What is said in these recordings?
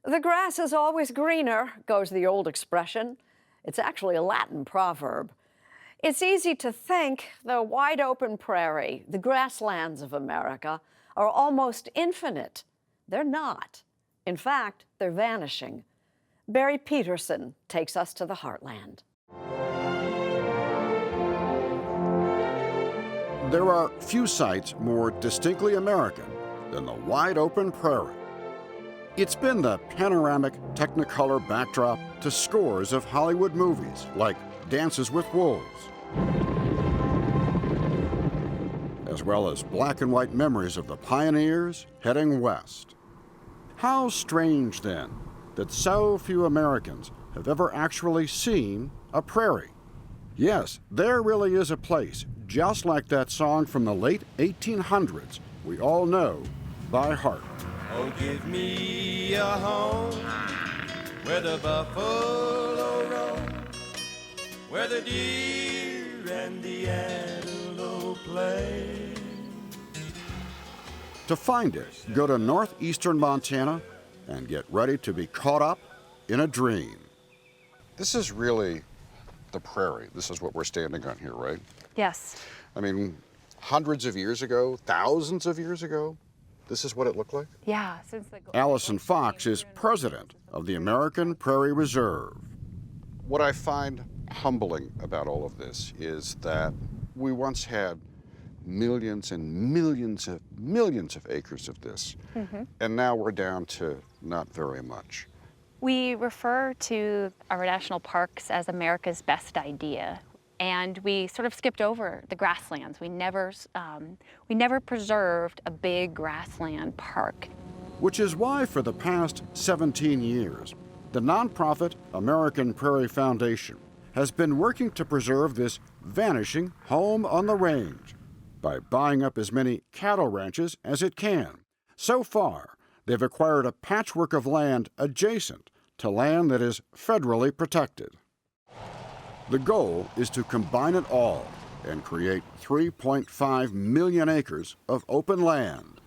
The grass is always greener, goes the old expression. It's actually a Latin proverb. It's easy to think the wide open prairie, the grasslands of America, are almost infinite. They're not. In fact, they're vanishing. Barry Petersen takes us to the heartland. There are few sights more distinctly American than the wide open prairie. It's been the panoramic Technicolor backdrop to scores of Hollywood movies like Dances with Wolves, as well as black and white memories of the pioneers heading west. How strange, then, that so few Americans have ever actually seen a prairie. Yes, there really is a place just like that song from the late 1800s we all know by heart. Oh, give me a home where the buffalo roam, where the deer and the antelope play. To find it, go to northeastern Montana and get ready to be caught up in a dream. This is really the prairie. This is what we're standing on here, right? Yes. I mean, hundreds of years ago, thousands of years ago, this is what it looked like? Yeah. Allison Fox is president of the American Prairie Reserve. What I find humbling about all of this is that we once had millions and millions of acres of this, and now we're down to not very much. We refer to our national parks as America's best idea, and we sort of skipped over the grasslands. We never preserved a big grassland park. Which is why for the past 17 years, the nonprofit American Prairie Foundation has been working to preserve this vanishing home on the range by buying up as many cattle ranches as it can. So far, they've acquired a patchwork of land adjacent to land that is federally protected. The goal is to combine it all and create 3.5 million acres of open land.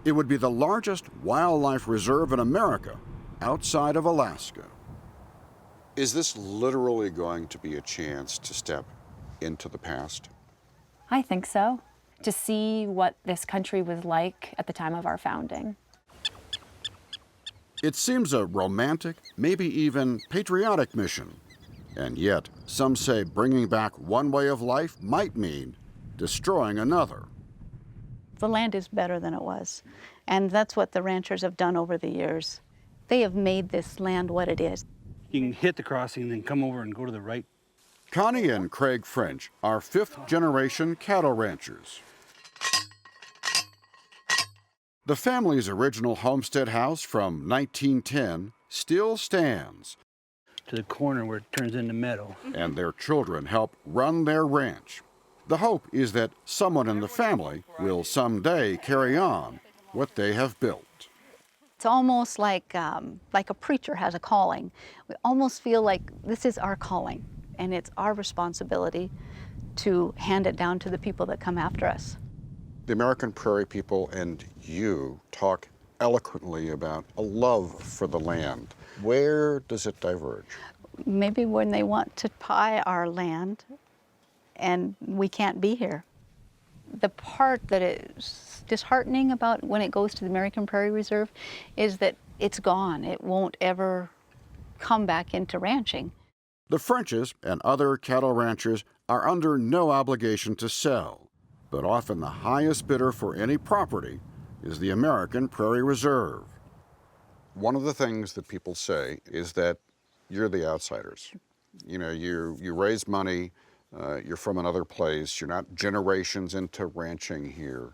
It would be the largest wildlife reserve in America outside of Alaska. Is this literally going to be a chance to step into the past? I think so. To see what this country was like at the time of our founding. It seems a romantic, maybe even patriotic mission. And yet, some say bringing back one way of life might mean destroying another. The land is better than it was. And that's what the ranchers have done over the years. They have made this land what it is. You can hit the crossing and then come over and go to the right. Connie and Craig French are fifth-generation cattle ranchers. The family's original homestead house from 1910 still stands. To the corner where it turns into meadow. And their children help run their ranch. The hope is that someone in the family will someday carry on what they have built. It's almost like a preacher has a calling. We almost feel like this is our calling, and it's our responsibility to hand it down to the people that come after us. The American Prairie people and you talk eloquently about a love for the land. Where does it diverge? Maybe when they want to buy our land and we can't be here. The part that is disheartening about when it goes to the American Prairie Reserve is that it's gone. It won't ever come back into ranching. The Frenches and other cattle ranchers are under no obligation to sell, but often the highest bidder for any property is the American Prairie Reserve. One of the things that people say is that you're the outsiders. You know, you raise money, you're from another place, you're not generations into ranching here.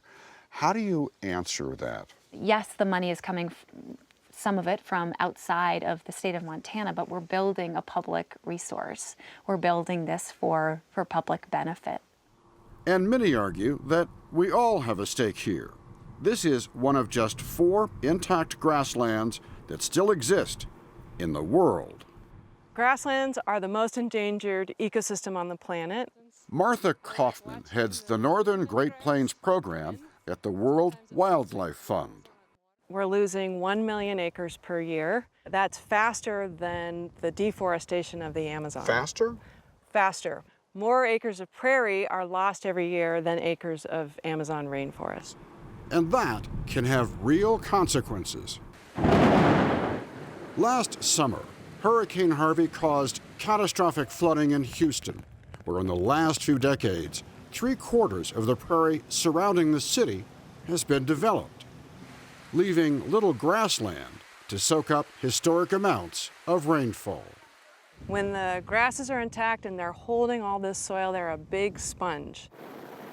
How do you answer that? Yes, the money is coming, some of it, from outside of the state of Montana, but we're building a public resource. We're building this for public benefit. And many argue that we all have a stake here. This is one of just 4 intact grasslands that still exist in the world. Grasslands are the most endangered ecosystem on the planet. Martha Kaufman heads the Northern Great Plains program at the World Wildlife Fund. We're losing 1 million acres per year. That's faster than the deforestation of the Amazon. Faster? Faster. More acres of prairie are lost every year than acres of Amazon rainforest. And that can have real consequences. Last summer, Hurricane Harvey caused catastrophic flooding in Houston, where in the last few decades, 3/4 of the prairie surrounding the city has been developed, leaving little grassland to soak up historic amounts of rainfall. When the grasses are intact and they're holding all this soil, they're a big sponge.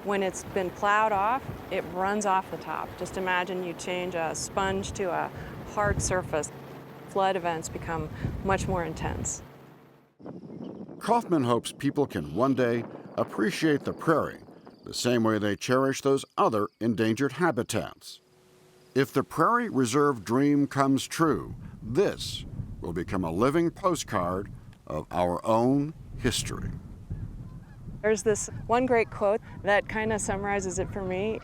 When it's been plowed off, it runs off the top. Just imagine you change a sponge to a hard surface. Flood events become much more intense. Kaufman hopes people can one day appreciate the prairie the same way they cherish those other endangered habitats. If the Prairie Reserve dream comes true, this will become a living postcard of our own history. There's this one great quote that kind of summarizes it for me.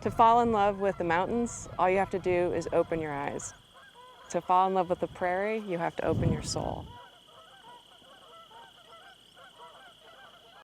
To fall in love with the mountains, all you have to do is open your eyes. To fall in love with the prairie, you have to open your soul.